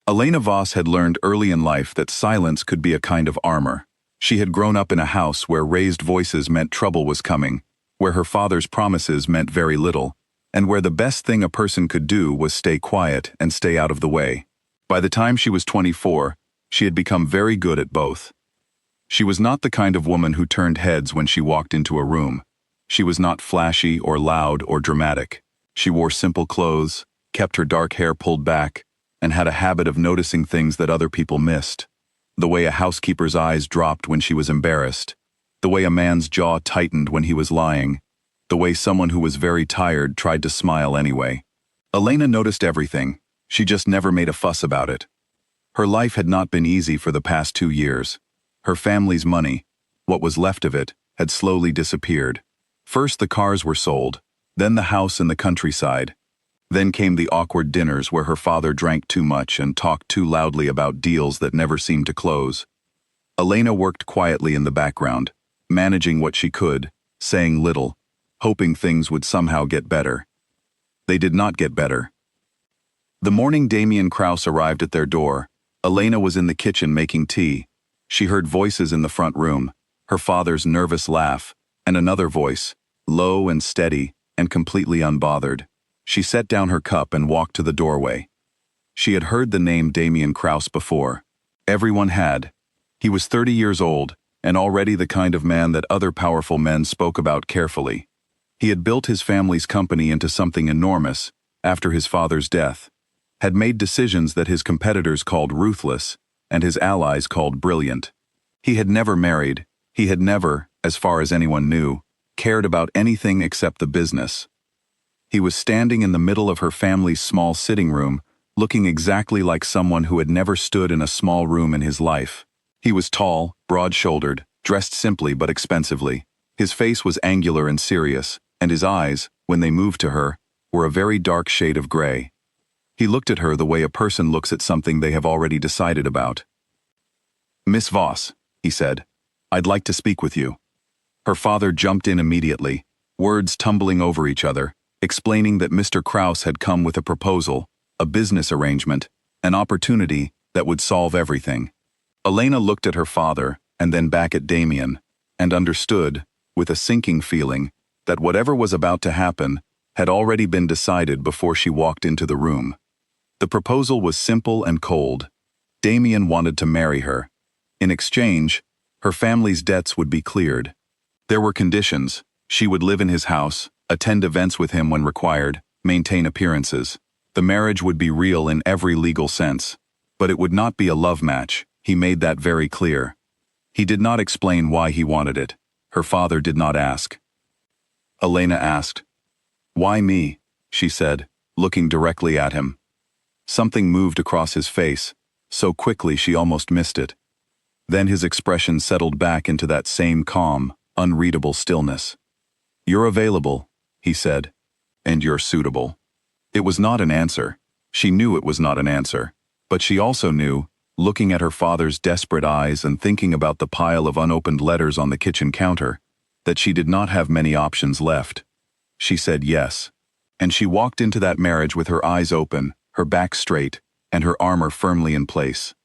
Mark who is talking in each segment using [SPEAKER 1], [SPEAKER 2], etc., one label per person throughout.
[SPEAKER 1] Elena Voss had learned early in life that silence could be a kind of armor. She had grown up in a house where raised voices meant trouble was coming, where her father's promises meant very little, and where the best thing a person could do was stay quiet and stay out of the way. By the time she was 24, she had become very good at both. She was not the kind of woman who turned heads when she walked into a room. She was not flashy or loud or dramatic. She wore simple clothes, kept her dark hair pulled back, and had a habit of noticing things that other people missed. The way a housekeeper's eyes dropped when she was embarrassed. The way a man's jaw tightened when he was lying. The way someone who was very tired tried to smile anyway. Elena noticed everything. She just never made a fuss about it. Her life had not been easy for the past 2 years. Her family's money, what was left of it, had slowly disappeared. First the cars were sold, then the house in the countryside. Then came the awkward dinners where her father drank too much and talked too loudly about deals that never seemed to close. Elena worked quietly in the background, managing what she could, saying little, hoping things would somehow get better. They did not get better. The morning Damien Krause arrived at their door, Elena was in the kitchen making tea. She heard voices in the front room, her father's nervous laugh, and another voice, low and steady and completely unbothered. She set down her cup and walked to the doorway. She had heard the name Damien Krause before. Everyone had. He was 30 years old, and already the kind of man that other powerful men spoke about carefully. He had built his family's company into something enormous after his father's death, had made decisions that his competitors called ruthless and his allies called brilliant. He had never married. He had never, as far as anyone knew, cared about anything except the business. He was standing in the middle of her family's small sitting room, looking exactly like someone who had never stood in a small room in his life. He was tall, broad-shouldered, dressed simply but expensively. His face was angular and serious, and his eyes, when they moved to her, were a very dark shade of gray. He looked at her the way a person looks at something they have already decided about. "Miss Voss," he said, "I'd like to speak with you." Her father jumped in immediately, words tumbling over each other, explaining that Mr. Krause had come with a proposal, a business arrangement, an opportunity that would solve everything. Elena looked at her father and then back at Damien, and understood, with a sinking feeling, that whatever was about to happen had already been decided before she walked into the room. The proposal was simple and cold. Damien wanted to marry her. In exchange, her family's debts would be cleared. There were conditions. She would live in his house, attend events with him when required, maintain appearances. The marriage would be real in every legal sense. But it would not be a love match. He made that very clear. He did not explain why he wanted it. Her father did not ask. Elena asked. "Why me?" she said, looking directly at him. Something moved across his face, so quickly she almost missed it. Then his expression settled back into that same calm, unreadable stillness. "You're available," he said, "and you're suitable." It was not an answer. She knew it was not an answer, but she also knew, looking at her father's desperate eyes and thinking about the pile of unopened letters on the kitchen counter, that she did not have many options left. She said yes, and she walked into that marriage with her eyes open, her back straight, and her armor firmly in place.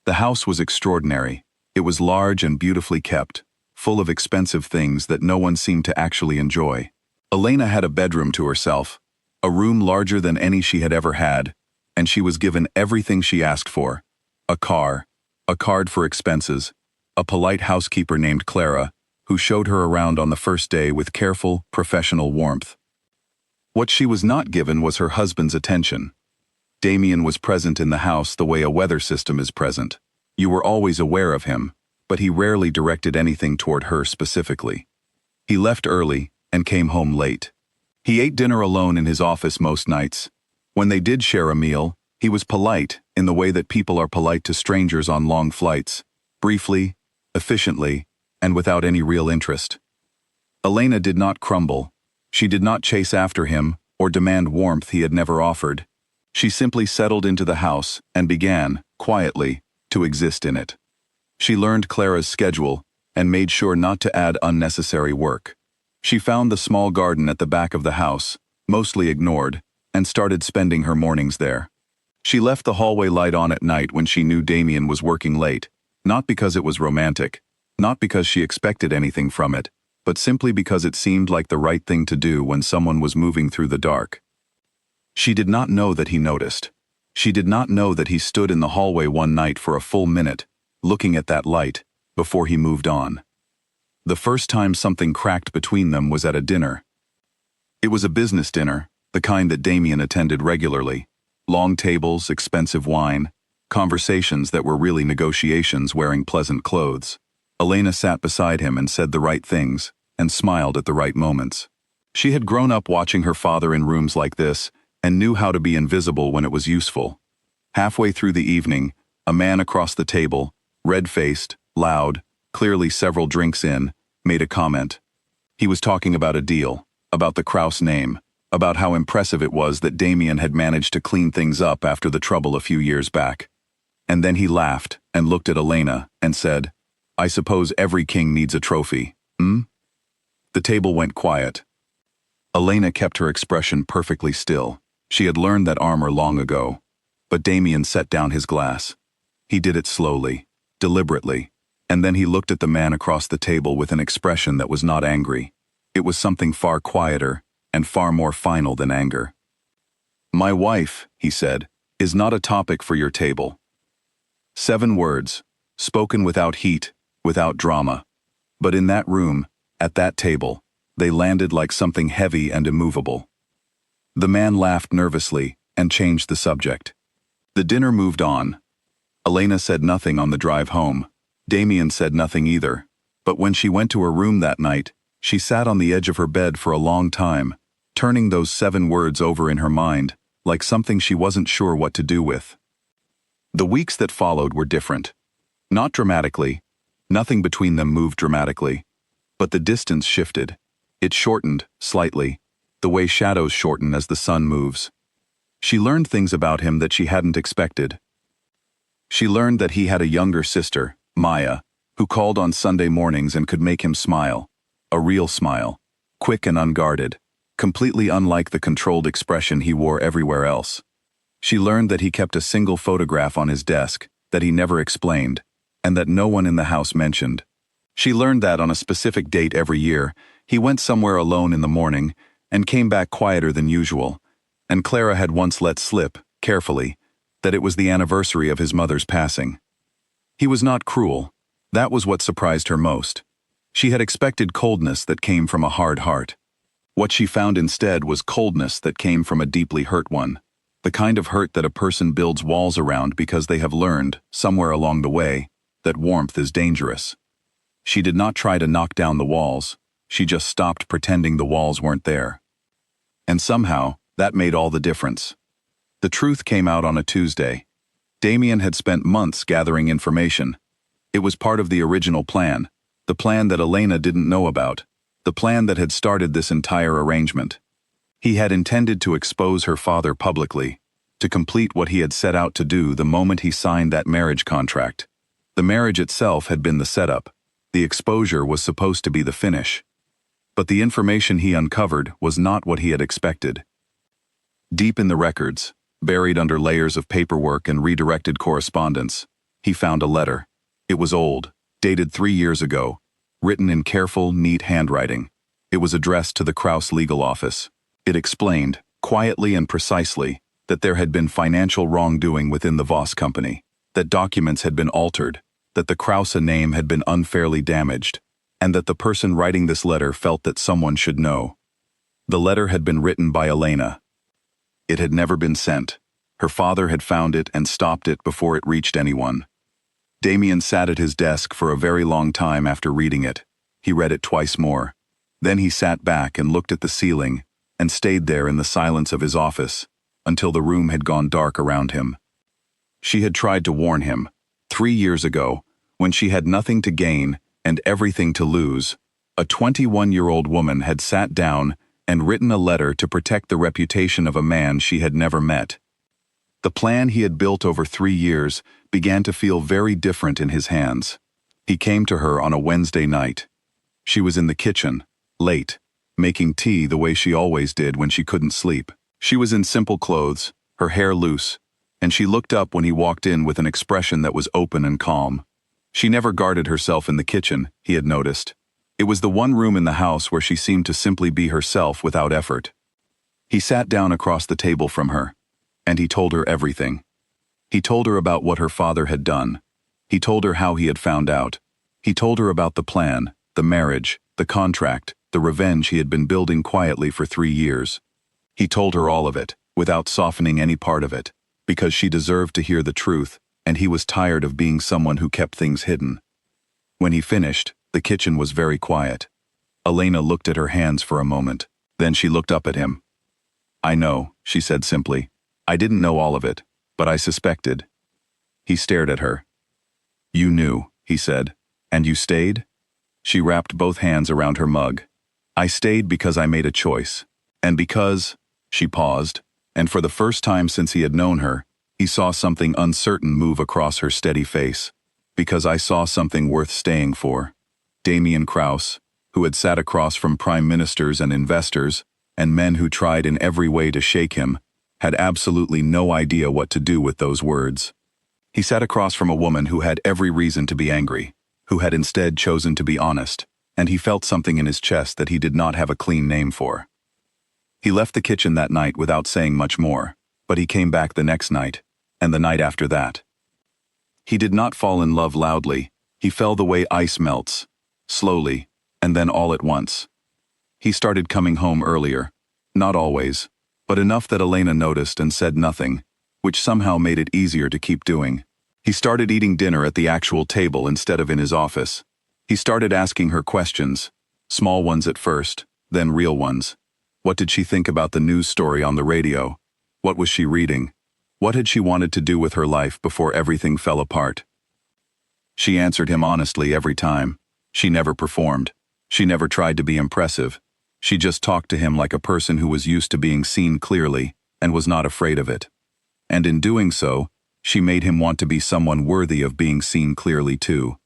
[SPEAKER 1] The house was extraordinary. It was large and beautifully kept, full of expensive things that no one seemed to actually enjoy. Elena had a bedroom to herself, a room larger than any she had ever had, and she was given everything she asked for. A car, a card for expenses, a polite housekeeper named Clara, who showed her around on the first day with careful, professional warmth. What she was not given was her husband's attention. Damien was present in the house the way a weather system is present. You were always aware of him, but he rarely directed anything toward her specifically. He left early and came home late. He ate dinner alone in his office most nights. When they did share a meal, he was polite in the way that people are polite to strangers on long flights, briefly, efficiently, and without any real interest. Elena did not crumble. She did not chase after him or demand warmth he had never offered. She simply settled into the house and began, quietly, to exist in it. She learned Clara's schedule and made sure not to add unnecessary work. She found the small garden at the back of the house, mostly ignored, and started spending her mornings there. She left the hallway light on at night when she knew Damien was working late, not because it was romantic, not because she expected anything from it, but simply because it seemed like the right thing to do when someone was moving through the dark. She did not know that he noticed. She did not know that he stood in the hallway one night for a full minute, looking at that light, before he moved on. The first time something cracked between them was at a dinner. It was a business dinner, the kind that Damien attended regularly. Long tables, expensive wine, conversations that were really negotiations wearing pleasant clothes. Elena sat beside him and said the right things, and smiled at the right moments. She had grown up watching her father in rooms like this, and knew how to be invisible when it was useful. Halfway through the evening, a man across the table, red-faced, loud, clearly several drinks in, made a comment. He was talking about a deal, about the Krause name, about how impressive it was that Damien had managed to clean things up after the trouble a few years back. And then he laughed and looked at Elena and said, "I suppose every king needs a trophy, hmm?" The table went quiet. Elena kept her expression perfectly still. She had learned that armor long ago. But Damien set down his glass. He did it slowly, deliberately, and then he looked at the man across the table with an expression that was not angry. It was something far quieter and far more final than anger. "My wife," he said, "is not a topic for your table." 7 words, spoken without heat, without drama. But in that room, at that table, they landed like something heavy and immovable. The man laughed nervously and changed the subject. The dinner moved on. Elena said nothing on the drive home. Damien said nothing either. But when she went to her room that night, she sat on the edge of her bed for a long time, turning those 7 words over in her mind, like something she wasn't sure what to do with. The weeks that followed were different. Not dramatically. Nothing between them moved dramatically. But the distance shifted. It shortened, slightly, the way shadows shorten as the sun moves. She learned things about him that she hadn't expected. She learned that he had a younger sister, Maya, who called on Sunday mornings and could make him smile. A real smile, quick and unguarded, completely unlike the controlled expression he wore everywhere else. She learned that he kept a single photograph on his desk, that he never explained, and that no one in the house mentioned. She learned that on a specific date every year, he went somewhere alone in the morning and came back quieter than usual, and Clara had once let slip, carefully, that it was the anniversary of his mother's passing. He was not cruel. That was what surprised her most. She had expected coldness that came from a hard heart. What she found instead was coldness that came from a deeply hurt one, the kind of hurt that a person builds walls around because they have learned, somewhere along the way, that warmth is dangerous. She did not try to knock down the walls. She just stopped pretending the walls weren't there. And somehow, that made all the difference. The truth came out on a Tuesday. Damien had spent months gathering information. It was part of the original plan, the plan that Elena didn't know about, the plan that had started this entire arrangement. He had intended to expose her father publicly, to complete what he had set out to do the moment he signed that marriage contract. The marriage itself had been the setup. The exposure was supposed to be the finish. But the information he uncovered was not what he had expected. Deep in the records, buried under layers of paperwork and redirected correspondence, he found a letter. It was old, dated 3 years ago, written in careful, neat handwriting. It was addressed to the Krause legal office. It explained, quietly and precisely, that there had been financial wrongdoing within the Voss company, that documents had been altered, that the Krause name had been unfairly damaged, and that the person writing this letter felt that someone should know. The letter had been written by Elena. It had never been sent. Her father had found it and stopped it before it reached anyone. Damien sat at his desk for a very long time after reading it. He read it twice more. Then he sat back and looked at the ceiling, and stayed there in the silence of his office, until the room had gone dark around him. She had tried to warn him. 3 years ago, when she had nothing to gain and everything to lose, a 21-year-old woman had sat down and written a letter to protect the reputation of a man she had never met. The plan he had built over 3 years began to feel very different in his hands. He came to her on a Wednesday night. She was in the kitchen, late, making tea the way she always did when she couldn't sleep. She was in simple clothes, her hair loose, and she looked up when he walked in with an expression that was open and calm. She never guarded herself in the kitchen, he had noticed. It was the one room in the house where she seemed to simply be herself without effort. He sat down across the table from her, and he told her everything. He told her about what her father had done. He told her how he had found out. He told her about the plan, the marriage, the contract, the revenge he had been building quietly for 3 years. He told her all of it, without softening any part of it, because she deserved to hear the truth, and he was tired of being someone who kept things hidden. When he finished, the kitchen was very quiet. Elena looked at her hands for a moment. Then she looked up at him. "I know," she said simply. "I didn't know all of it, but I suspected." He stared at her. "You knew," he said. "And you stayed?" She wrapped both hands around her mug. "I stayed because I made a choice. And because—" She paused, and for the first time since he had known her, he saw something uncertain move across her steady face. "Because I saw something worth staying for." Damien Krause, who had sat across from prime ministers and investors, and men who tried in every way to shake him, had absolutely no idea what to do with those words. He sat across from a woman who had every reason to be angry, who had instead chosen to be honest, and he felt something in his chest that he did not have a clean name for. He left the kitchen that night without saying much more, but he came back the next night, and the night after that. He did not fall in love loudly. He fell the way ice melts, slowly, and then all at once. He started coming home earlier, not always, but enough that Elena noticed and said nothing, which somehow made it easier to keep doing. He started eating dinner at the actual table instead of in his office. He started asking her questions, small ones at first, then real ones. What did she think about the news story on the radio? What was she reading? What had she wanted to do with her life before everything fell apart? She answered him honestly every time. She never performed. She never tried to be impressive. She just talked to him like a person who was used to being seen clearly and was not afraid of it. And in doing so, she made him want to be someone worthy of being seen clearly too.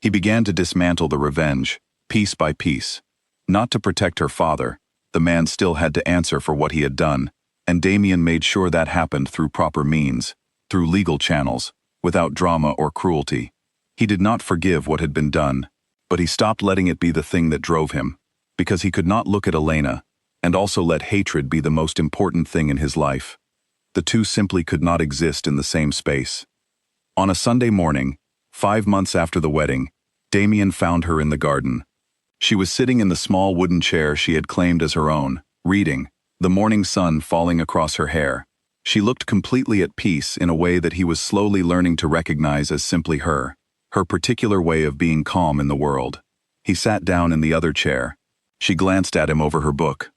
[SPEAKER 1] He began to dismantle the revenge, piece by piece. Not to protect her father. The man still had to answer for what he had done, and Damien made sure that happened through proper means, through legal channels, without drama or cruelty. He did not forgive what had been done, but he stopped letting it be the thing that drove him, because he could not look at Elena, and also let hatred be the most important thing in his life. The two simply could not exist in the same space. On a Sunday morning, 5 months after the wedding, Damien found her in the garden. She was sitting in the small wooden chair she had claimed as her own, reading, the morning sun falling across her hair. She looked completely at peace in a way that he was slowly learning to recognize as simply her particular way of being calm in the world. He sat down in the other chair. She glanced at him over her book.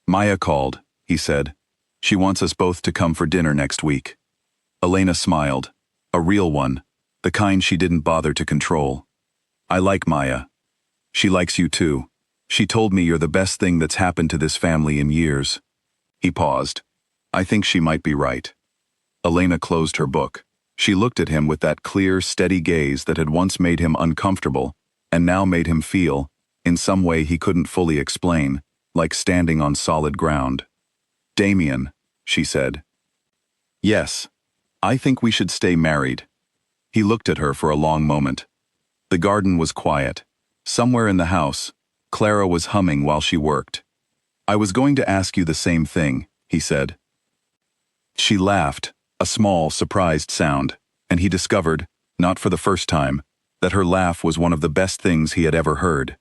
[SPEAKER 1] "Maya called," he said. "She wants us both to come for dinner next week." Elena smiled. A real one, the kind she didn't bother to control. "I like Maya. She likes you too. She told me you're the best thing that's happened to this family in years." He paused. "I think she might be right." Elena closed her book. She looked at him with that clear, steady gaze that had once made him uncomfortable, and now made him feel, in some way he couldn't fully explain, like standing on solid ground. "Damien," she said. "Yes, I think we should stay married." He looked at her for a long moment. The garden was quiet. Somewhere in the house, Clara was humming while she worked. "I was going to ask you the same thing," he said. She laughed, a small, surprised sound, and he discovered, not for the first time, that her laugh was one of the best things he had ever heard.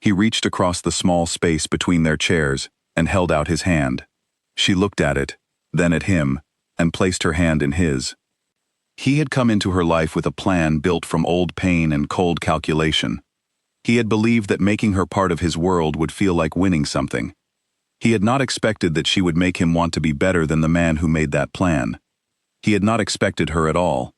[SPEAKER 1] He reached across the small space between their chairs and held out his hand. She looked at it, then at him, and placed her hand in his. He had come into her life with a plan built from old pain and cold calculation. He had believed that making her part of his world would feel like winning something. He had not expected that she would make him want to be better than the man who made that plan. He had not expected her at all.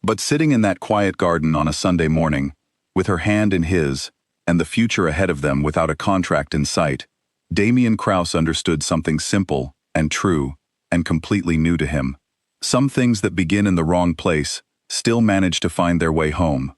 [SPEAKER 1] But sitting in that quiet garden on a Sunday morning, with her hand in his, and the future ahead of them without a contract in sight, Damien Krause understood something simple and true and completely new to him. Some things that begin in the wrong place still manage to find their way home.